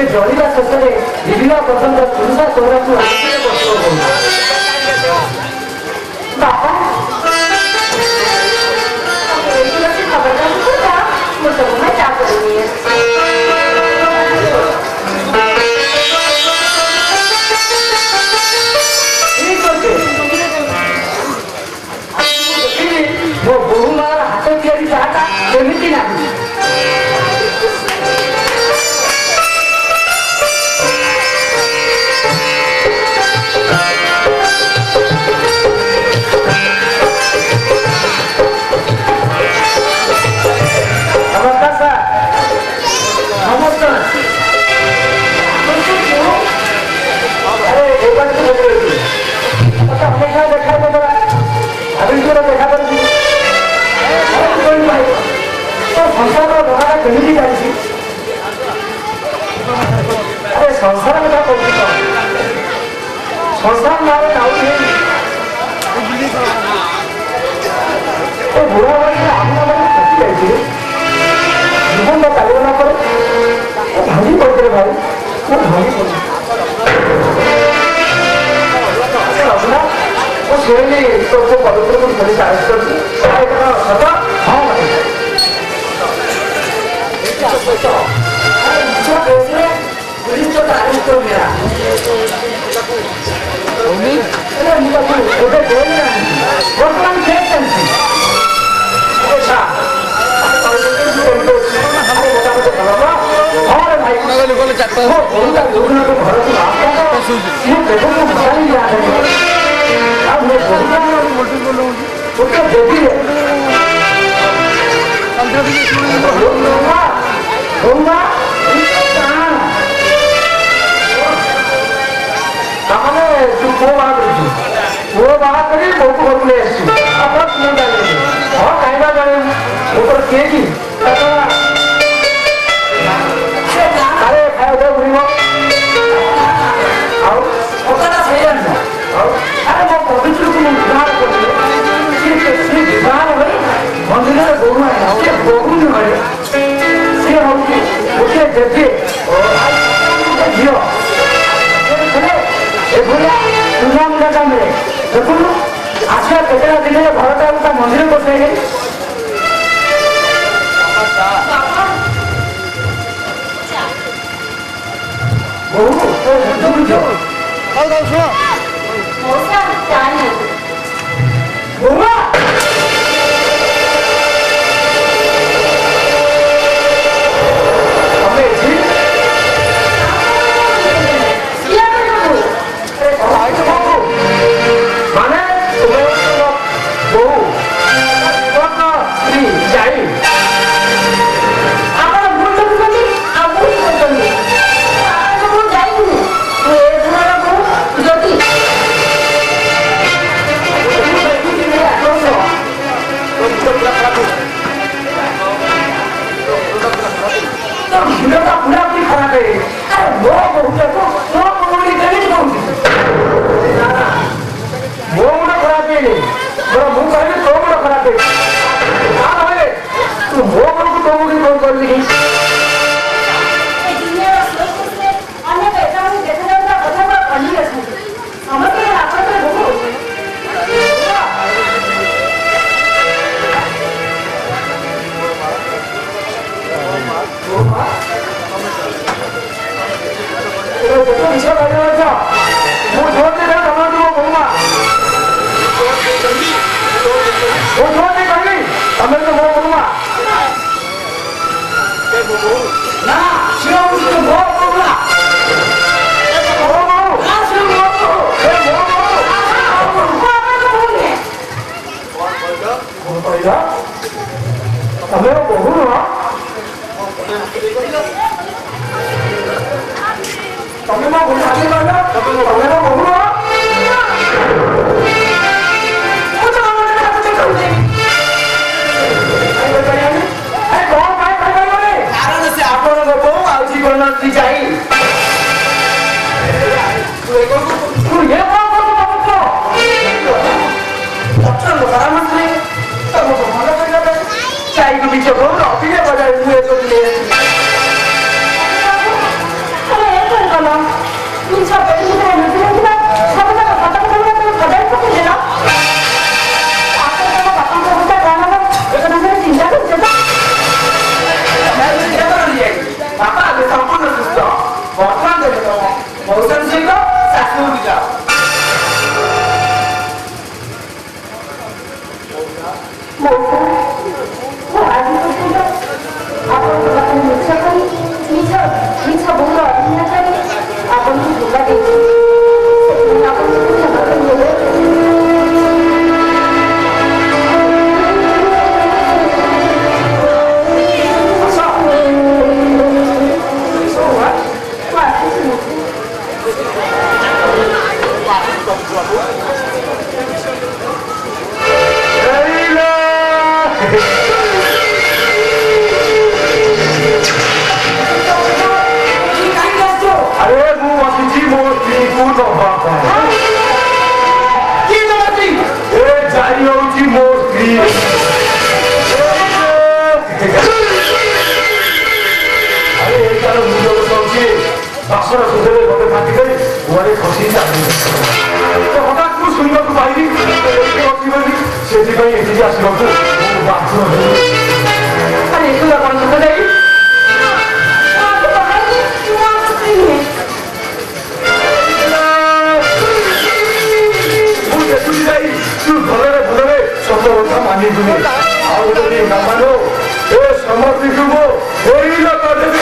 जलिया शेष में विभिन्न प्रसंग पुरुष चौरा को बाबा वो बहुमार हाथ तियारी चाहता एमती ना संसार कथा कहूँ संसार ना बुढ़ा भाई थकी जीवन का चलना पर भांगी पड़ते भाई भांगी पड़े तो पवित्र को पुलिस अरेस्ट कर सदा हाँ पुलिस तो अरेस्ट कर मेरा वर्तमान वो बात करी बहुत घर ले हाँ खाइबा ऊपर केजी अरे खाया बुढ़ अरे मो पवित्र को विवाह कर विवाह मंदिर बहु सी बहु नुहे सी हूँ गोटे देवी झील सुनामुंडा टाइम देखु आसिया केतटा दिन घरटा मंदिर बसैले Jadi আরে মু আসিছি মো স্ত্রীକୁ ଦବା ପାଇଁ କିଏ ଦେବାତି ଏ ଯାଇ ହଉଛି ମୋ ସ୍ତ୍ରୀ ଆରେ ଏଇ ତାର ମୁଣ୍ଡ ବସାଉଛି ବାସନ ସୁଧରେ ଗୋଟେ ମାଟି କରି କୁଆଡ଼େ ଖସି ଚାଲି ହଠାତ୍ ମୁଁ ଶୁଣିବାକୁ ପାଇଲି ଅଛି ବୋଲି ସେଥିପାଇଁ ଏଠିକି ଆସିବାକୁ ମୁଁ ବାଧ୍ୟ ହେଲି ଆରେ ଏକଲା କ'ଣ କଥା ଯାଇ ତୁ ଭଲରେ ଭଲରେ ସତ କଥା ମାନିବୁନି ଆଉ ଯଦି ନ ମାନୁ ଏ ସମସ୍ତଙ୍କୁ ମୁଁ ଏଇଲ କରିଦେବି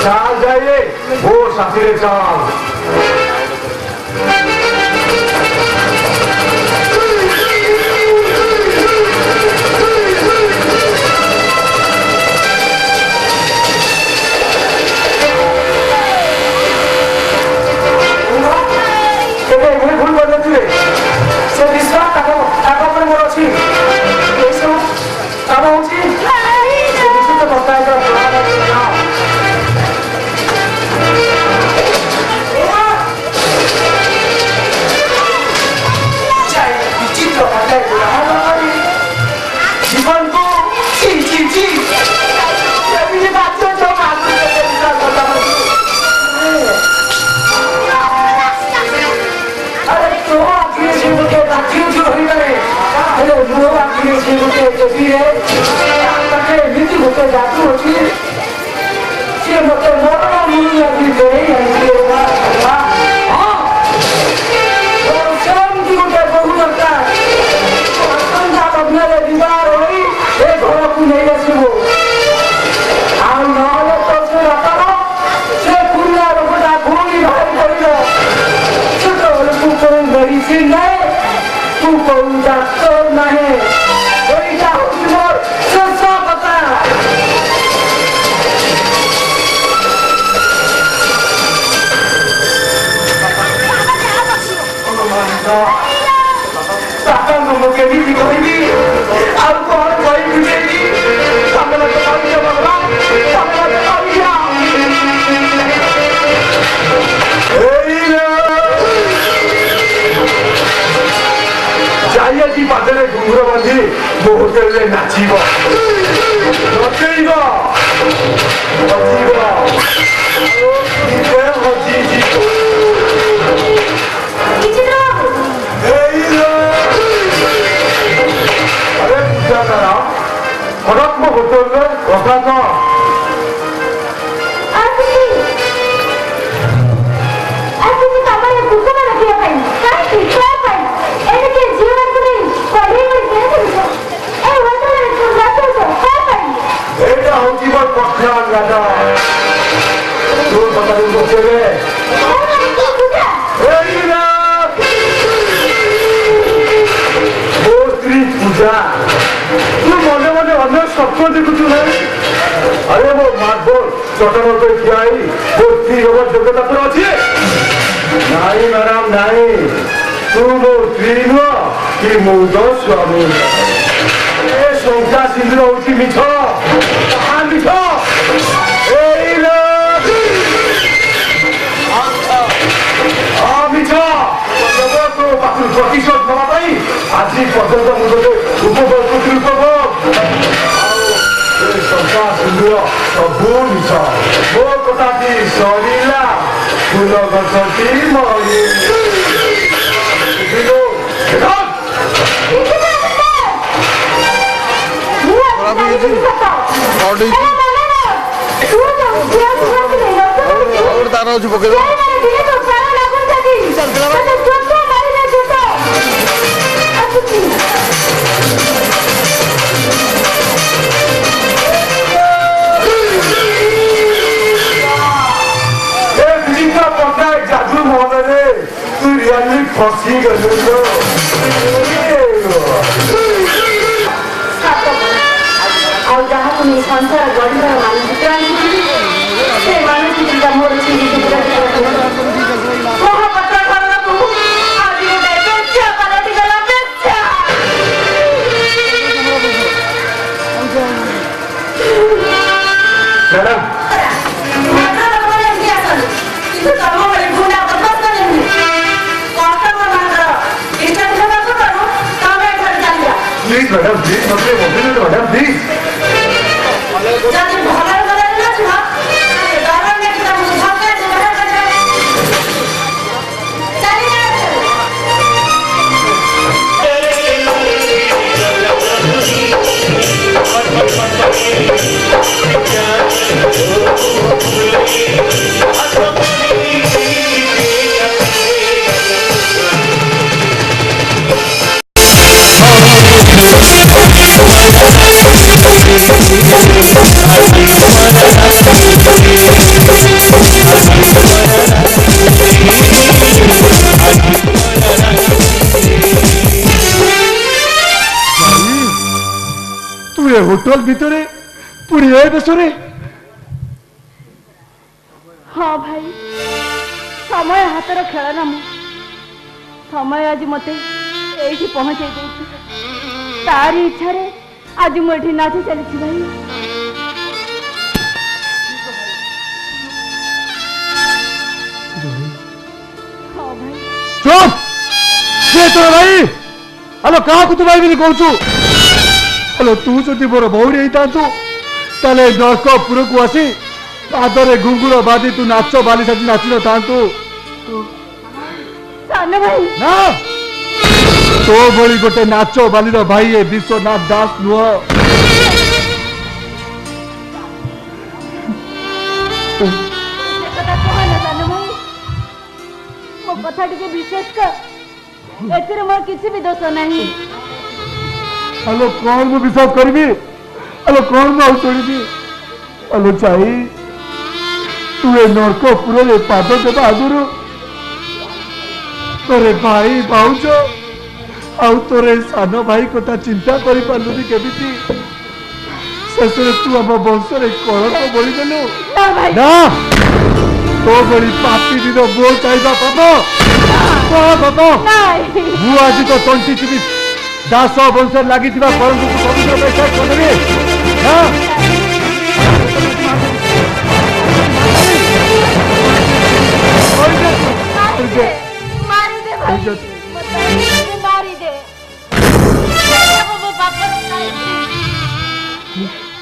चाल जाइए वो साथी चाल भूल कर से विश्वास पर मोर अच्छी काम हो बताए जीवन को अरे तो आखिर से मुझे राखियों जो हो गए हेलो जो आखिर से मुझे जबी है ताकि नीति होते जाती होती से मुझे मरना मुझे अभी गए हैं हाँ और शाम की मुझे बहुत लगता है संध्या अपने दीवार हुई एक घोड़ा को नहीं ऐसे वो आम नाले तो से रखा से पुण्य रखा भूमि भाई करियो तू कोई मेडिसिन नहीं तू कोई डॉक्टर नहीं कोई डॉक्टर सब पता पापा मुझे भी कोई और कौन कोई बुझेगी सामने तो पानी जमा सामने तो पानी जाइए जी पादरे घुंघुर बांधी मो होटेल में नाचिब नचेब अरे पूजा करा हरक मो होटेल में कथा कह पूजा तू मने मने अन्य स्वप्न देखुचु ना अरे वो मार्बल चटन पे खियाई वो स्त्री होगा योग्यता तो अच्छी नहीं मैडम नहीं तू मो स्त्री नुह कि मुद स्वामी संख्या सिंधु हूँ मिछ मिछ प्रतिशोध नाई आज पर्यटन मुझे उपभोग संख्या सिंधु सबू मिछ मो कथा सरीला फूल गछटी मरी तार अच्छी पकड़ रियली फसी गलु ଆଉ ଯାହାକୁ ନେଇ ସଂସାର ଗଢ଼ିବାର ମାନସିକ ଆଣିଥିଲି ସେ ମାନସିକତା ମୋର ମହାପାତ୍ର ଘରକୁ ଆଜି ଗୋଟେ ବେଶ୍ୟା ପାଲଟିଗଲା ବେଶ୍ୟା। Please madam please madam please hotel भितरे पुणी ए देशरे हाँ भाई समय हाथर खेल ना समय आज मत ये पहुंचे तारी इच्छा आज मुझे नाची चली भाई। हाँ भाई चुप तो भाई हेलो क्या तू भाई भी कहू हेलो तू जदि मोर भौरी होता नरकपुर को आसी पादरे घुंगुर बादी तू नाच बाली साथी नाची न था ना तो भली गोटे नाच बालीर भाई ए विश्वनाथ दास नुह कथा टी विशेष कर मोर किसी भी दोष नहीं। हेलो कौन मु विश्वास करी हेलो कौन मु शुणी हेलो चाई तू ए नरकपुर रे पाद देवा आगुरु तोरे भाई भाउज आउ तोरे सान भाई कथा चिंता करि पालुनी केमिति शेष तू आम वंश कलंक बोली देलु ना तो बड़ी पापी दिन बो चाहिए पाप मु आज तो तंटी चिपी दास वंश लगी कलंक को पवित्र पैसा करदेवी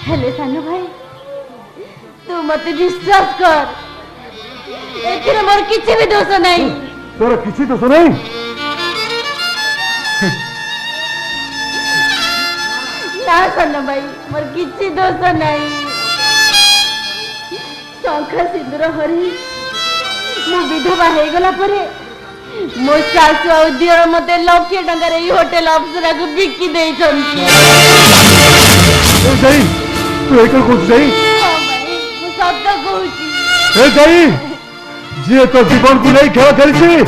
हेले सानु भाई तू मत विश्वास कर एथिरे मोर किछि भी दोष नहीं। तोर किछि दोष नहीं ना सानु भाई मोर किछि दोष नहीं। शंखा सिंदूर हरी मु विधवा हो गला परे मो सासु आ दियर मते लक्ष टंकार ई होटल अफसर को बिकी देई छंती। ए जाई तू एक को जाई हां भाई मु सत्य कहूची ए जाई जे तो जीवन को नहीं खेल खेली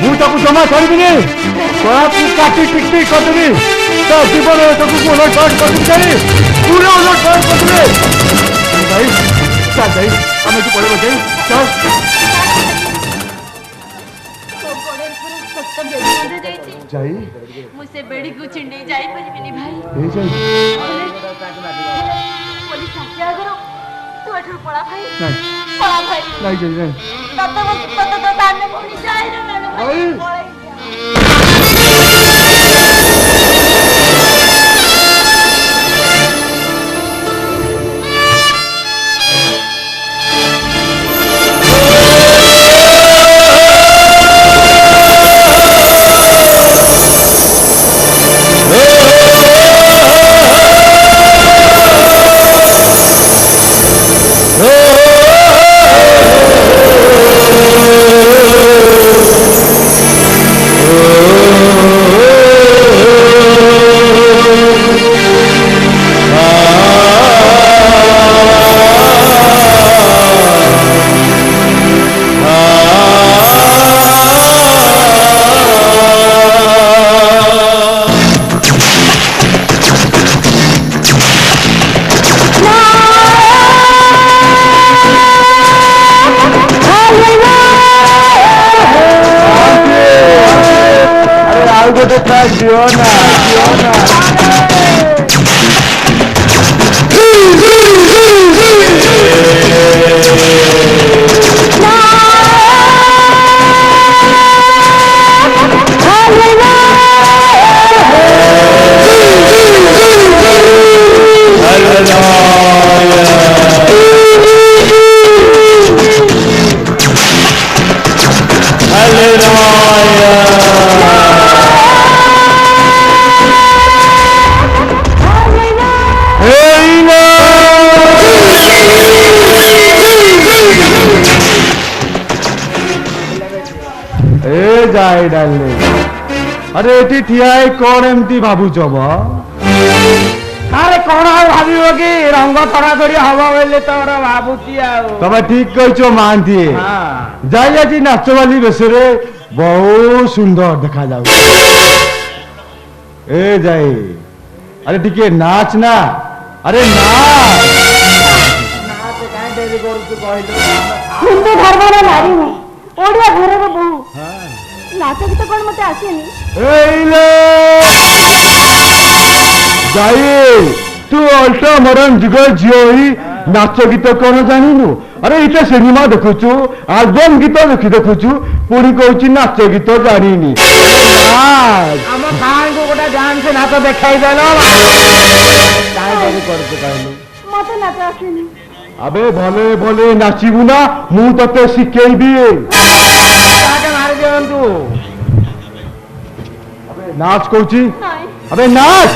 मु ताकू जमा छाड़बी तू काटी टिकटी करदेवी तो जीवन को उलट कर देवी पूरे उलट कर देवी भाई चल भाई हमें तू पड़े जाई चल जाई मुझसे बेड़ी को छिंडे जाई परिबिनी भाई ए जाई पुलिस आज्ञा करो तू एठर पड़ा भाई नहीं पड़ा भाई नहीं जाई नहीं तत तो ताने मोड़ी जाई रे मैंने भाई पड़े ଗୋଟେ ତା ଝିଅ ନା जाए डाले अरे एटी ठिया कौन एमती भावुच बा अरे कौन और भावियो कि रंग थोड़ा थोड़ी हवा बोले तो भावुची तबे ठीक कहछो मानती हाँ जाई आज नाच वाली बेसरे बहुत सुंदर देखा जाऊ ए जाए अरे टिके नाच ना अरे नाच हिंदू धर्मर नारी हूँ ओडिया घर बहु नाच गीत कौन मत आसेनी जाई तू अल्ट्रा मॉडर्न जुग झियो ही नाच गीत कौन जानिनु अरे इते सिनेमा देखुचु एल्बम गीत देखुचु पुणी कहूची नाच गीत जानिनी हम गाँव को गोटे डांस नाच देखाई देलो काहे देरी करते कहलु मत नाच आसेनी अबे भले भले नाचिबु ना मु तते शिखेइबी काके मार दियंतु नाच कहूची नहीं अबे नाच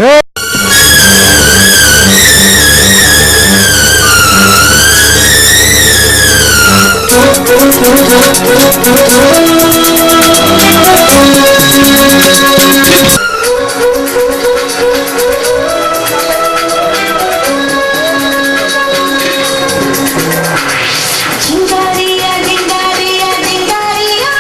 हे डिंगारिया डिंगारिया डिंगारिया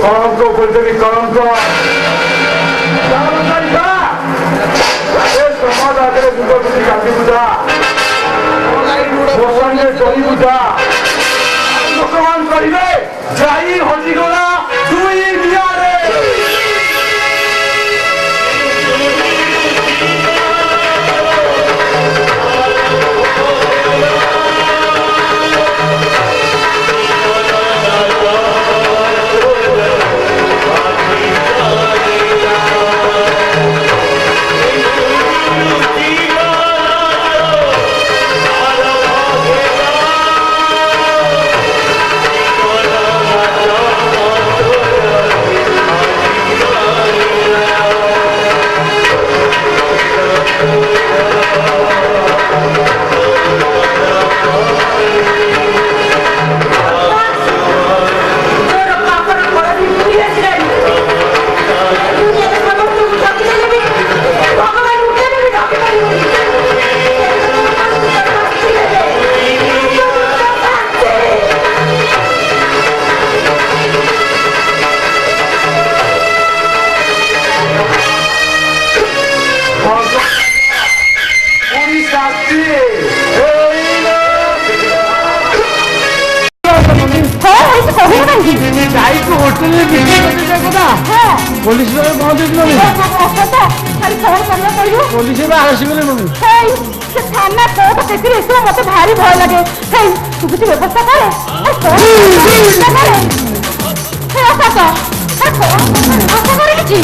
কলঙ্ক বলতেনি কলঙ্ক সমাজ আগে দুর্গাপুজী কালী পূজা শ্মশানে দই পূজা লোকমান করিবে যাই হজিগলা দুই বিয়ারে পুলিশ পুলিশে আসবে থানা কোর্ট দেখলে এসব মতো ভারী ভয় লাগে তু কিছু ব্যবস্থা করে ব্যবস্থা করে কিছু